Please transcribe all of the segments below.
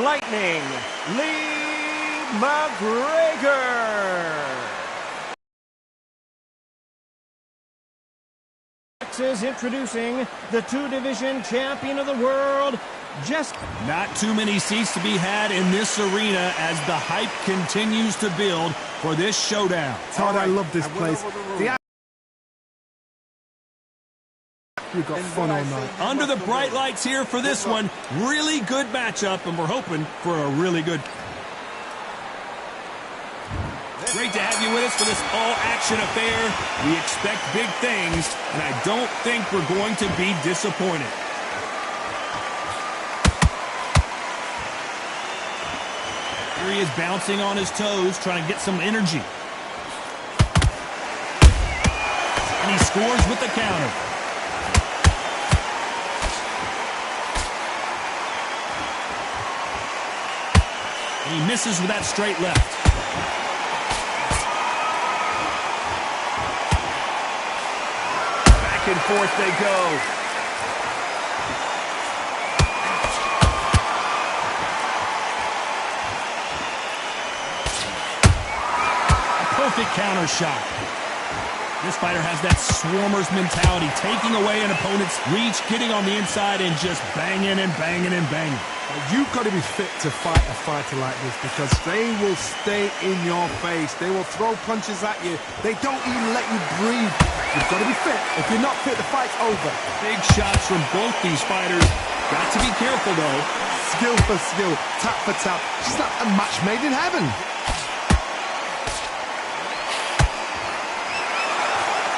Lightning Lee McGregor. Is introducing the two-division champion of the world, Not too many seats to be had in this arena as the hype continues to build for this showdown. Todd, I love this place. We've got fun all night. Under the bright lights here for this one. Really good matchup, and we're hoping for a really good... Great to have you with us for this all-action affair. We expect big things, and I don't think we're going to be disappointed. Here he is bouncing on his toes, trying to get some energy. And he scores with the counter. And he misses with that straight left. Back and forth they go. A perfect counter shot. This fighter has that swarmer's mentality, taking away an opponent's reach, getting on the inside, and just banging and banging and banging. You've got to be fit to fight a fighter like this because they will stay in your face. They will throw punches at you. They don't even let you breathe. You've got to be fit. If you're not fit, the fight's over. Big shots from both these fighters. Got to be careful, though. Skill for skill, tap for tap. Just like a match made in heaven.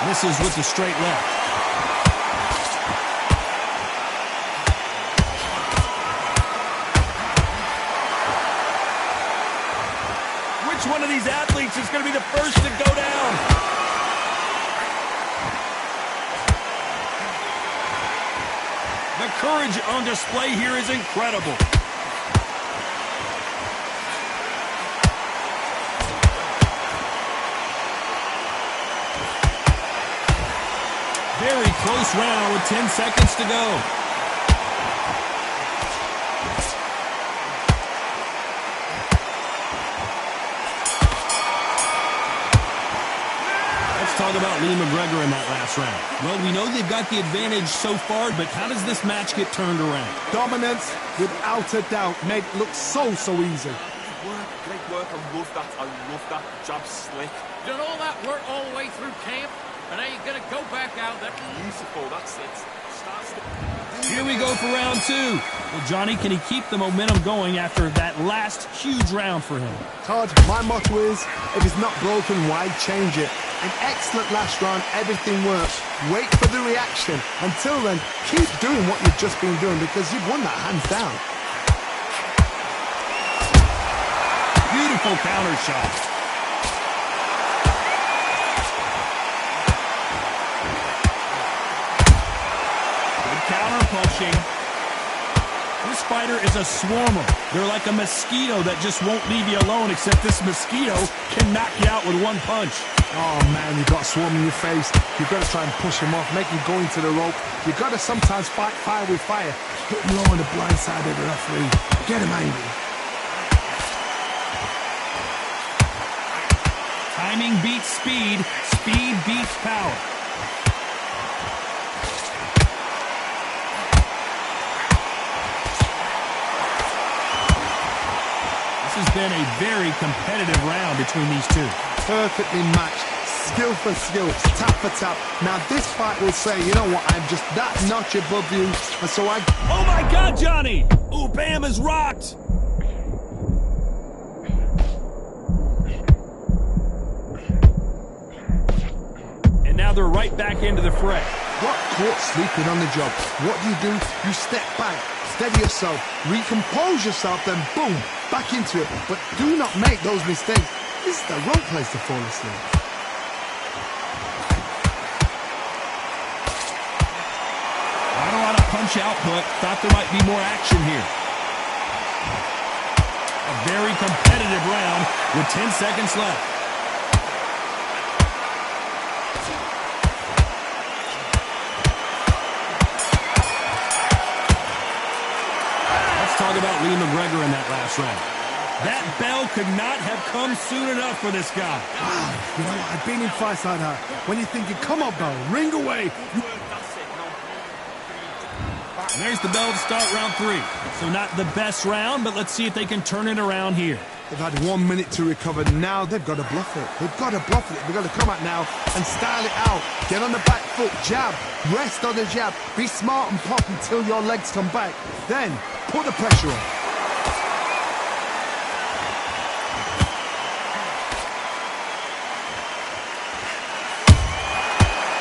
Misses with the straight left. Which one of these athletes is going to be the first to go down? The courage on display here is incredible. Very close round with 10 seconds to go. Talk about Lee McGregor in that last round. Well, we know they've got the advantage so far, but how does this match get turned around? Dominance, without a doubt, made it look so easy. Great work, I love that. I love that. Jab slick. Done all that work all the way through camp, and now you're going to go back out there. Beautiful, that's it. Here we go for round two. Well, Johnny, can he keep the momentum going after that last huge round for him? Todd, my motto is, if it's not broken, why change it? An excellent last round, everything works. Wait for the reaction. Until then, keep doing what you've just been doing because you've won that hands down. Beautiful counter shot. Good counter punching. This fighter is a swarmer. They're like a mosquito that just won't leave you alone, except this mosquito can knock you out with one punch. Oh, man, you've got a swarm in your face. You've got to try and push him off, make him go into the rope. You've got to sometimes fight fire with fire. Hit him low on the blind side of the referee. Get him angry. Timing beats speed. Speed beats power. This has been a very competitive round between these two. Perfectly matched, skill for skill, tap for tap. Now this fight will say, you know what, I'm just that notch above you, and so I... Oh my God, Johnny! Ooh, Bam is rocked! And now they're right back into the fray. Got caught sleeping on the job. What do? You step back, steady yourself, recompose yourself, then boom, back into it. But do not make those mistakes. This is the wrong place to fall asleep. Not a lot of punch output. Thought there might be more action here. A very competitive round with 10 seconds left. Let's talk about Lee McGregor in that last round. That bell could not have come soon enough for this guy. Wow, you know what? I've been in fights like that. When you're thinking, come on, bell, ring away. And there's the bell to start round 3. So not the best round, but let's see if they can turn it around here. They've had 1 minute to recover. Now they've got to bluff it. They've got to bluff it. They've got to come out now and style it out. Get on the back foot, jab, rest on the jab. Be smart and pop until your legs come back. Then put the pressure on.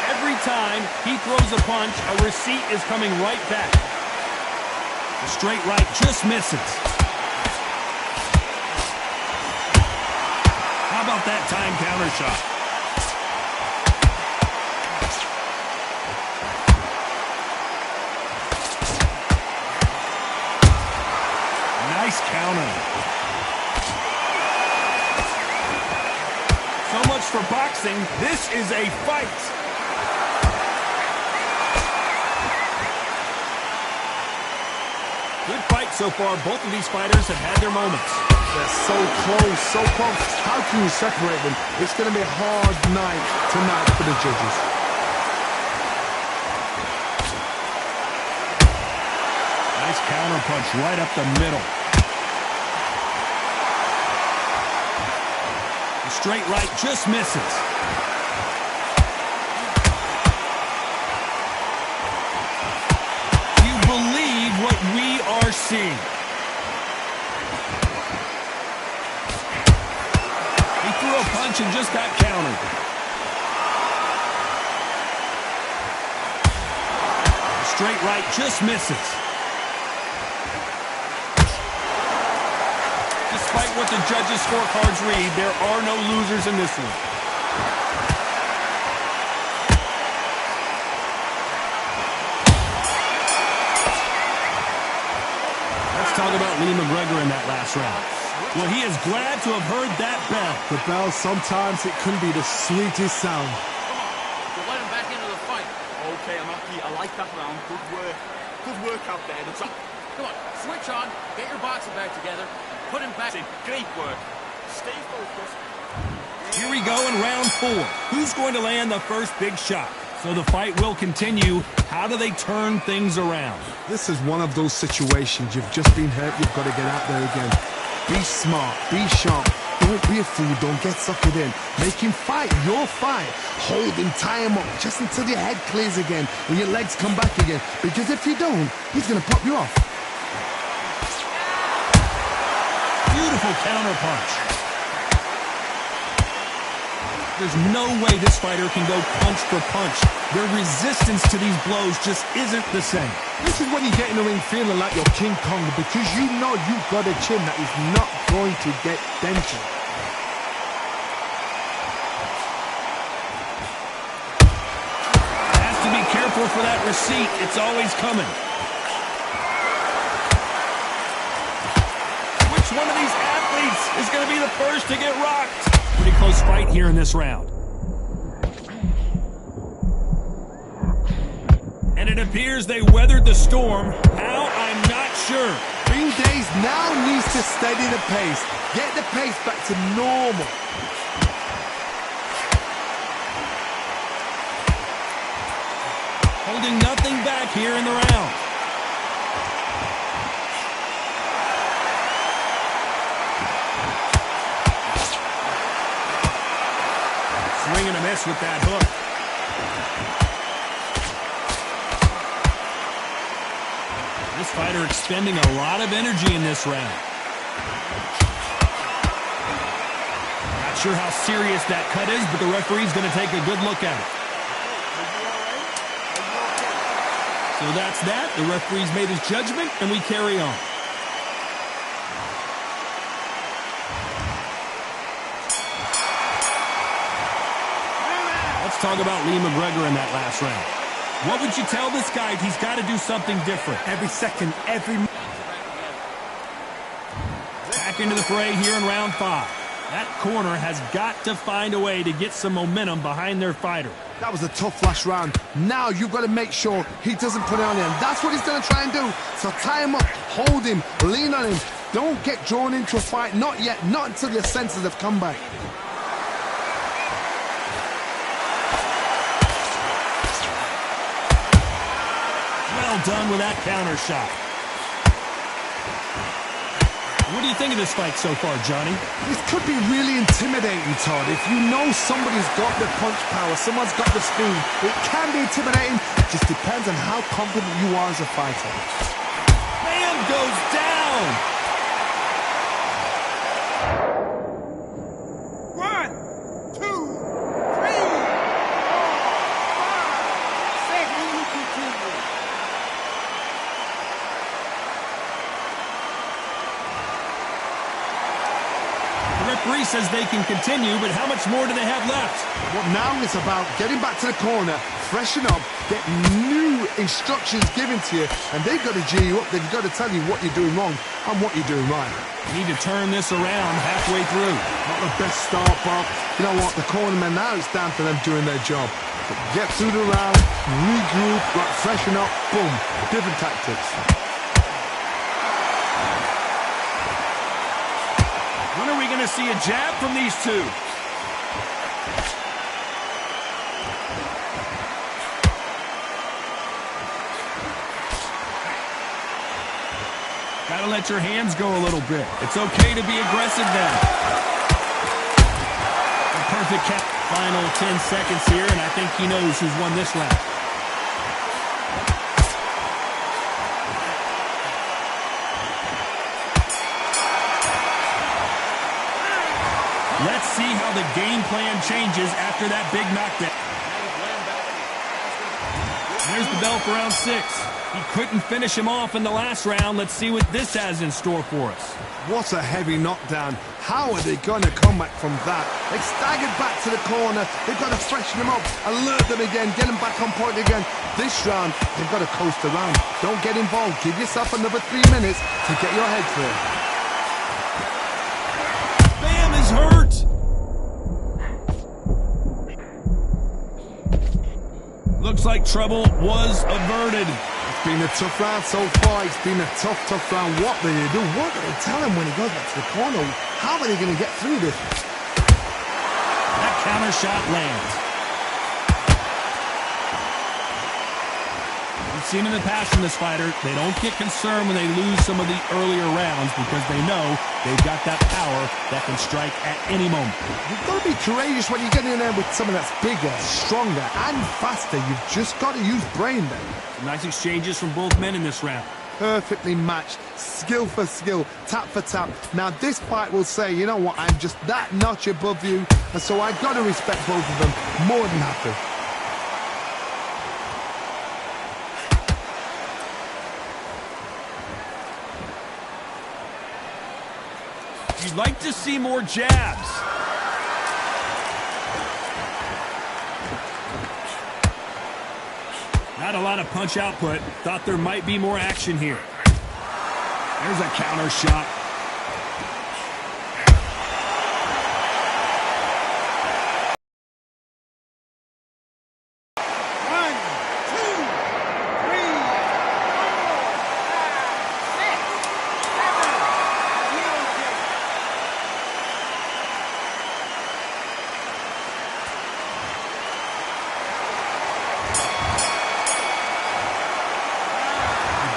Every time he throws a punch, a receipt is coming right back. The straight right just misses. How about that time counter shot? Nice counter. So much for boxing. This is a fight. Good fight so far. Both of these fighters have had their moments. They're so close, so close. How can you separate them? It's going to be a hard night tonight for the judges. Nice counter punch right up the middle. The straight right just misses. Do you believe what we are seeing? He threw a punch and just got countered. The straight right just misses. Despite what the judges' scorecards read, there are no losers in this one. Let's talk about Lee McGregor in that last round. Well, he is glad to have heard that bell. The bell, sometimes it can be the sweetest sound. Come on. We'll let him back into the fight. Okay, I'm happy. I like that round. Good work. Good work out there. Come on, switch on. Get your boxing back together. Put him back in. Great work. Stay focused. Here we go in round 4. Who's going to land the first big shot? So the fight will continue. How do they turn things around? This is one of those situations. You've just been hurt. You've got to get out there again. Be smart. Be sharp. Don't be a fool. Don't get suckered in. Make him fight your fight. Hold him, tie him up, just until your head clears again and your legs come back again. Because if you don't, he's going to pop you off. Beautiful counter punch. There's no way this fighter can go punch for punch. Their resistance to these blows just isn't the same. This is when you get in the ring feeling like you're King Kong, because you know you've got a chin that is not going to get dented. Has to be careful for that receipt. It's always coming. Which one of these athletes is going to be the first to get rocked? Pretty close fight here in this round. And it appears they weathered the storm. How? I'm not sure. Ring Days now needs to steady the pace. Get the pace back to normal. Holding nothing back here in the round. Swing and a miss with that hook. This fighter expending a lot of energy in this round. Not sure how serious that cut is, but the referee's going to take a good look at it. So that's that. The referee's made his judgment, and we carry on. Let's talk about Lee McGregor in that last round. What would you tell this guy? He's got to do something different. Every second, every... Back into the fray here in round 5. That corner has got to find a way to get some momentum behind their fighter. That was a tough last round. Now you've got to make sure he doesn't put it on you, and that's what he's going to try and do. So tie him up, hold him, lean on him. Don't get drawn into a fight, not yet, not until your senses have come back. Well done with that counter shot. What do you think of this fight so far, Johnny? This could be really intimidating, Todd. If you know somebody's got the punch power, someone's got the speed, it can be intimidating. It just depends on how confident you are as a fighter. Bam goes down! 1, 2, 3, 4, 5. Second, you continue. The referee says they can continue, but how much more do they have left? Well, now it's about getting back to the corner, freshen up, get new instructions given to you, and they've got to G you up. They've got to tell you what you're doing wrong and what you're doing right. You need to turn this around halfway through. Not the best start, Bob. You know what? The cornermen now, it's down to them doing their job. But get through the round, regroup, freshen up, boom. Different tactics. When are we going to see a jab from these two? Gotta let your hands go a little bit. It's okay to be aggressive then. A perfect count. Final 10 seconds here, and I think he knows who's won this round. Let's see how the game plan changes after that big knockdown. There's the bell for round 6. He couldn't finish him off in the last round. Let's see what this has in store for us. What a heavy knockdown. How are they going to come back from that? They staggered back to the corner. They've got to freshen them up, alert them again, get them back on point again. This round, they've got to coast around. Don't get involved. Give yourself another 3 minutes to get your head clear. Bam is hurt. Looks like trouble was averted. It's been a tough round so far. It's been a tough round. What do they do? What do they tell him when he goes back to the corner? How are they going to get through this? That counter shot lands. We've seen in the past from this fighter, they don't get concerned when they lose some of the earlier rounds because they know they've got that power that can strike at any moment. You've got to be courageous when you get in there with someone that's bigger, stronger, and faster. You've just got to use brain there. Some nice exchanges from both men in this round. Perfectly matched, skill for skill, tap for tap. Now this fight will say, you know what, I'm just that notch above you, and so I've got to respect both of them more than happy. You'd like to see more jabs. Not a lot of punch output. Thought there might be more action here. There's a counter shot.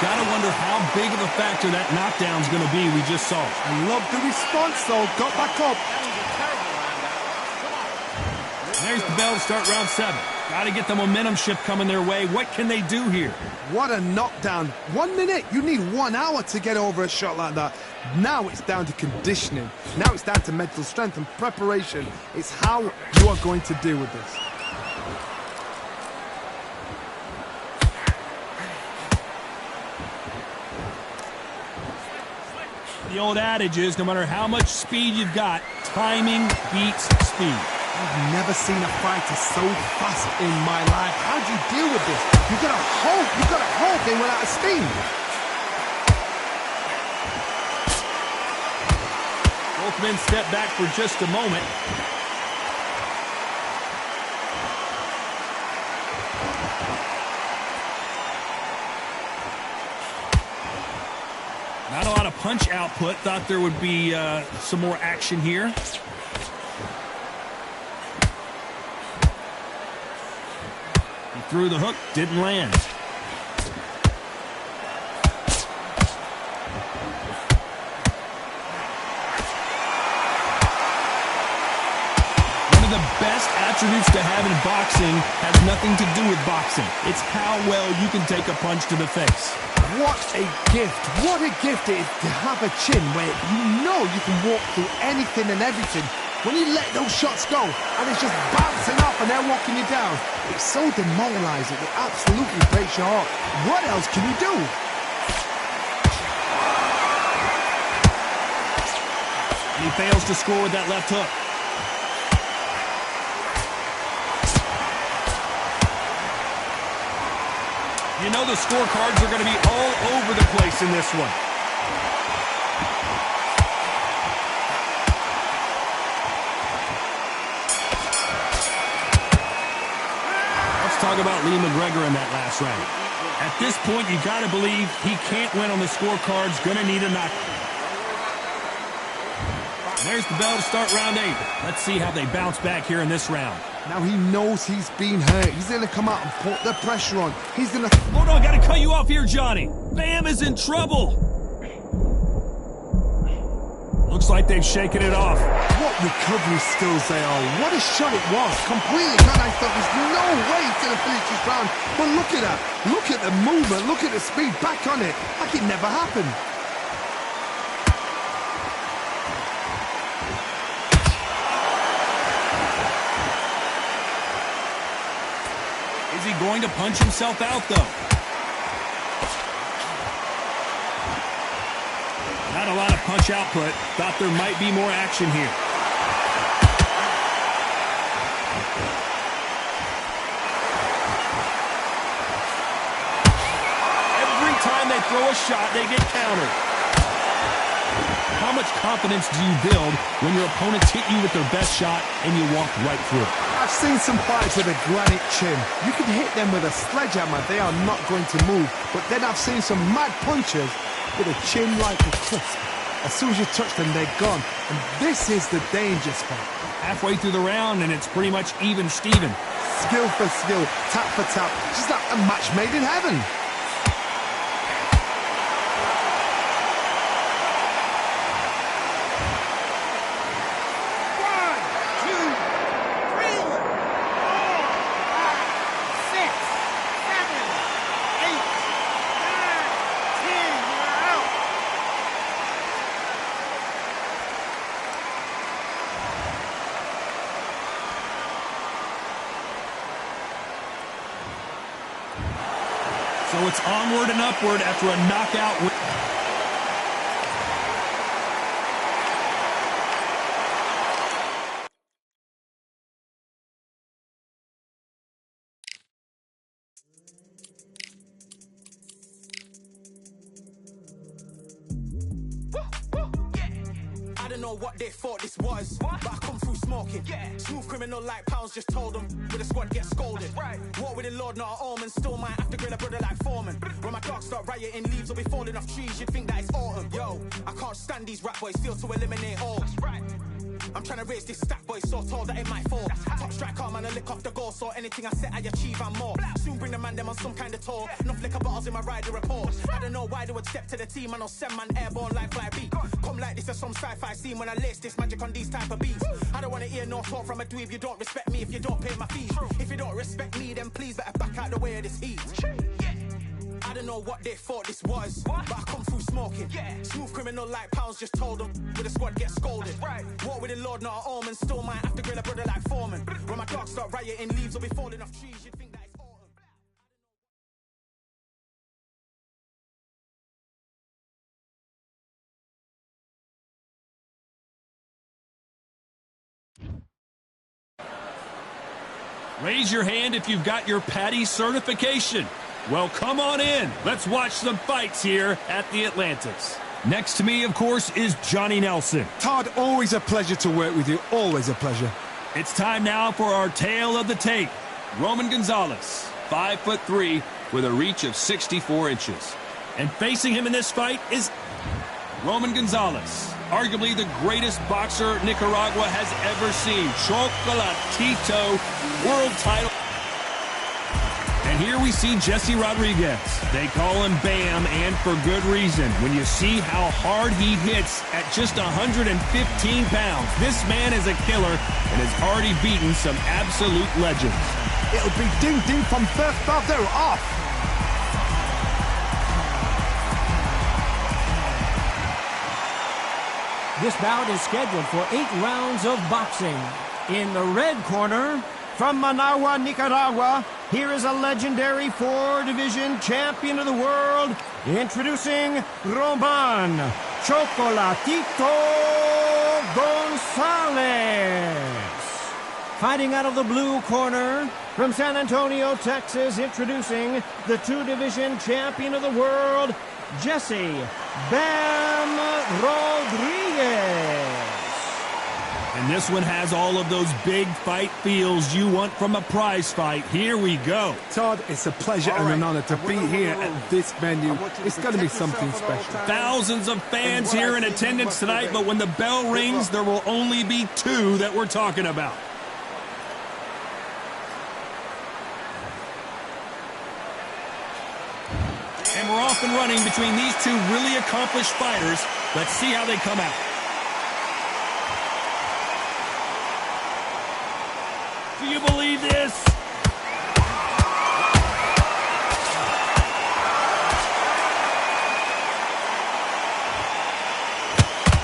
Gotta wonder how big of a factor that knockdown's gonna be we just saw. I love the response though, got back up. There's the bell to start round 7. Gotta get the momentum shift coming their way. What can they do here? What a knockdown. 1 minute, you need 1 hour to get over a shot like that. Now it's down to conditioning. Now it's down to mental strength and preparation. It's how you are going to deal with this. The old adage is, no matter how much speed you've got, timing beats speed. I've never seen a fighter so fast in my life. How do you deal with this? You've got to hope they went out of steam. Both men step back for just a moment. Not a lot of punch output. Thought there would be some more action here. He threw the hook, didn't land. One of the best attributes to have in boxing has nothing to do with boxing. It's how well you can take a punch to the face. What a gift. What a gift it is to have a chin where you know you can walk through anything and everything. When you let those shots go and it's just bouncing off and they're walking you down, it's so demoralizing. It absolutely breaks your heart. What else can you do? And he fails to score with that left hook. You know the scorecards are going to be all over the place in this one. Let's talk about Lee McGregor in that last round. At this point, you got to believe he can't win on the scorecards. Going to need a knock. There's the bell to start round 8. Let's see how they bounce back here in this round. Now he knows he's been hurt. He's going to come out and put the pressure on. He's going to... Hold on, got to cut you off here, Johnny. Bam is in trouble. Looks like they've shaken it off. What recovery skills they are. What a shot it was. Completely cut. I thought there's no way he's going to finish this round. But look at that. Look at the movement. Look at the speed. Back on it. Like it never happened. Is he going to punch himself out, though? Not a lot of punch output. Thought there might be more action here. Every time they throw a shot, they get countered. How much confidence do you build when your opponents hit you with their best shot and you walk right through it? I've seen some fights with a granite chin. You can hit them with a sledgehammer. They are not going to move. But then I've seen some mad punchers with a chin like a crisp. As soon as you touch them, they're gone. And this is the danger spot. Halfway through the round, and it's pretty much even Steven. Skill for skill, tap for tap. Just like a match made in heaven. So it's onward and upward after a knockout win. I don't know what they thought this was, but I come through smoking. Smooth criminal like pounds, just told them with a squad get scolded. Walk with the Lord, not an omen. Still might have to grill a brother like Foreman. When my dogs start rioting, leaves will be falling off trees. You'd think that it's autumn. Yo, I can't stand these rap boys, feel to eliminate all. I'm trying to raise this stack boy so tall that it might fall. Top striker, man, I lick off the goal, so anything I set I achieve and more. Soon bring the man them on some kind of tour. Enough liquor bottles in my rider report. I don't know why they would step to the team and I'll send man airborne like fly beat. Come like this as some sci-fi scene when I lace this magic on these type of beats. I don't want to hear no talk from a dweeb. You don't respect me if you don't pay my fees. If you don't respect me, then please better back out the way of this heat. I don't know what they thought this was, but I come through smoking. Smooth criminal like pounds, just told them with a squad get scolded. Walk with the Lord, not an omen. Still might have to grill a brother like Foreman. When my dogs start rioting, leaves will be falling off trees. You'd think that it's autumn. Raise your hand if you've got your Patty certification. Well, come on in. Let's watch some fights here at the Atlantis. Next to me, of course, is Johnny Nelson. Todd, always a pleasure to work with you. Always a pleasure. It's time now for our tale of the tape. Roman Gonzalez, 5'3", with a reach of 64 inches. And facing him in this fight is Roman Gonzalez, arguably the greatest boxer Nicaragua has ever seen. Chocolatito, world title. And here we see Jesse Rodriguez. They call him BAM, and for good reason. When you see how hard he hits at just 115 pounds, this man is a killer and has already beaten some absolute legends. It'll be ding-ding from first bell. They're off. This bout is scheduled for 8 rounds of boxing. In the red corner, from Managua, Nicaragua, here is a legendary 4-division champion of the world, introducing Roman Chocolatito Gonzalez. Fighting out of the blue corner, from San Antonio, Texas, introducing the 2-division champion of the world, Jesse BAM Rodriguez. And this one has all of those big fight feels you want from a prize fight. Here we go. Todd, it's a pleasure and an honor to be here at this venue. It's going to be something special. Thousands of fans here in attendance tonight, but when the bell rings, there will only be 2 that we're talking about. And we're off and running between these 2 really accomplished fighters. Let's see how they come out. Do you believe this?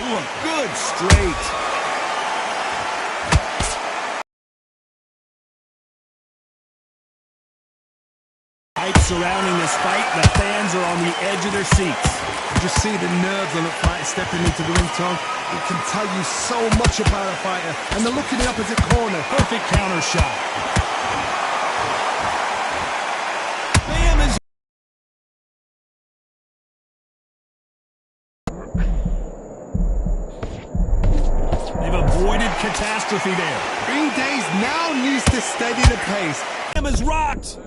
Ooh, a good straight. Hype surrounding this fight. The fans are on the edge of their seats. You just see the nerves on the fighter stepping into the ring, Tom. It can tell you so much about a fighter. And the look in the opposite corner. Perfect counter shot. BAM is... They've avoided catastrophe there. 3 days now needs to steady the pace. BAM is rocked.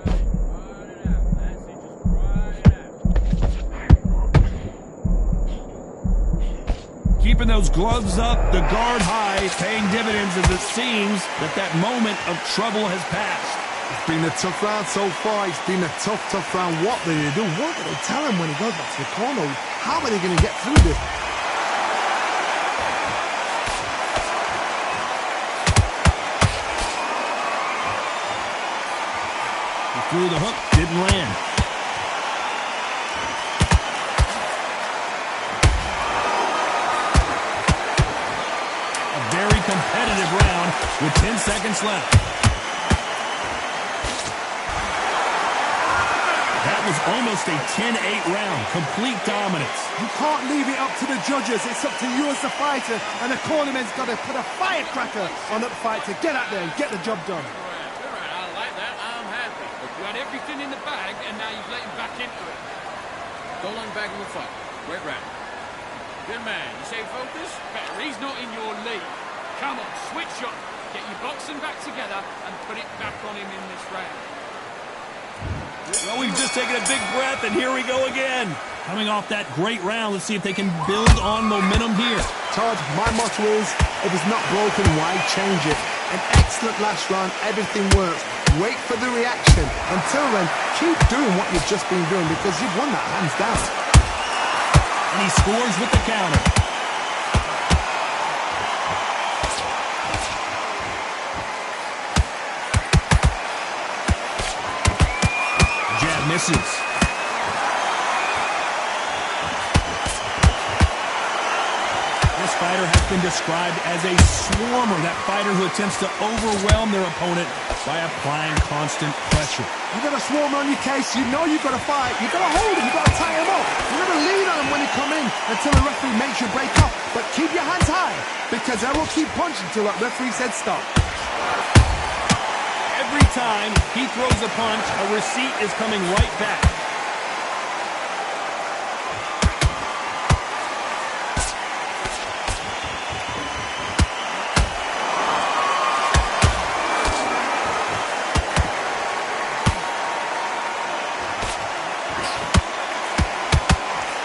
Keeping those gloves up, the guard high, paying dividends as it seems that moment of trouble has passed. It's been a tough round so far. It's been a tough round. What do they do? What do they tell him when he goes back to the corner? How are they going to get through this? He threw the hook, didn't land. Competitive round with 10 seconds left. That was almost a 10-8 round. Complete dominance. You can't leave it up to the judges. It's up to you as the fighter. And the cornerman's got to put a firecracker on that fight to get out there and get the job done. All right, I like that. I'm happy. But you had everything in the bag, and now you've let him back into it. Go long bag of the fight. Great round. Good man. You say focus? Better. He's not in your league. Come on, switch up. Get your boxing back together and put it back on him in this round. Well, we've just taken a big breath, and here we go again. Coming off that great round, let's see if they can build on momentum here. Todd, my motto is, if it's not broken, why change it? An excellent last round, everything works. Wait for the reaction. Until then, keep doing what you've just been doing because you've won that hands down. And he scores with the counter. Misses. This fighter has been described as a swarmer, that fighter who attempts to overwhelm their opponent by applying constant pressure. You got a swarmer on your case, you know you've got to fight, you've got to hold him, you've got to tie him up. You've got to lean on him when he come in until the referee makes you break up. But keep your hands high, because I will keep punching until that referee said stop. Every time he throws a punch, a receipt is coming right back.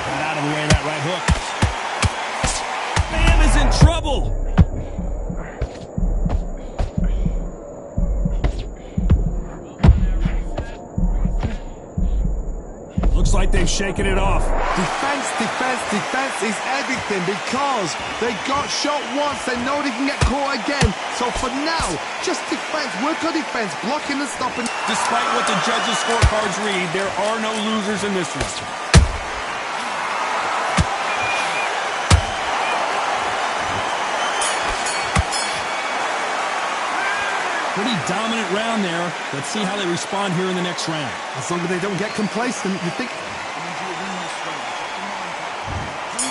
Got out of the way of that right hook. trouble. Looks like they've shaken it off. Defense, defense, defense is everything because they got shot once. They know they can get caught again. So for now, just defense. Work on defense, blocking and stopping. Despite what the judges' scorecards read, there are no losers in this one. Pretty dominant round there. Let's see how they respond here in the next round. As long as they don't get complacent, you think...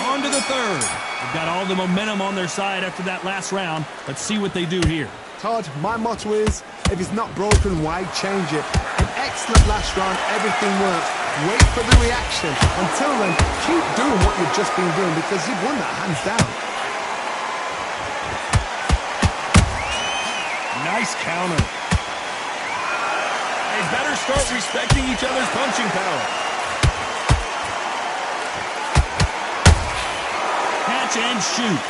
On to the third. They've got all the momentum on their side after that last round. Let's see what they do here. Todd, my motto is, if it's not broken, why change it? An excellent last round, everything works. Wait for the reaction. Until then, keep doing what you've just been doing because you've won that hands down. Nice counter. They better start respecting each other's punching power. Catch and shoot.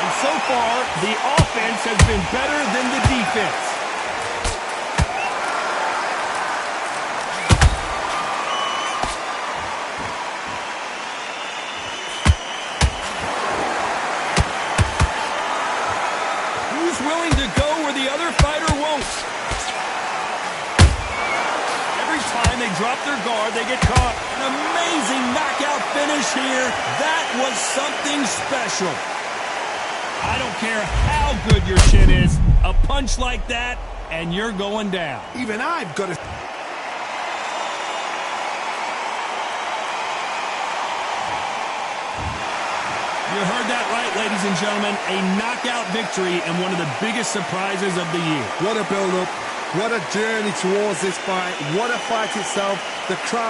And so far, the offense has been better than the defense. Willing to go where the other fighter won't. Every time they drop their guard, they get caught. An amazing knockout finish here. That was something special. I don't care how good your chin is. A punch like that, and you're going down. Even I've got to... You heard that right, ladies and gentlemen. A knockout victory and one of the biggest surprises of the year. What a build-up. What a journey towards this fight. What a fight itself. The crowd...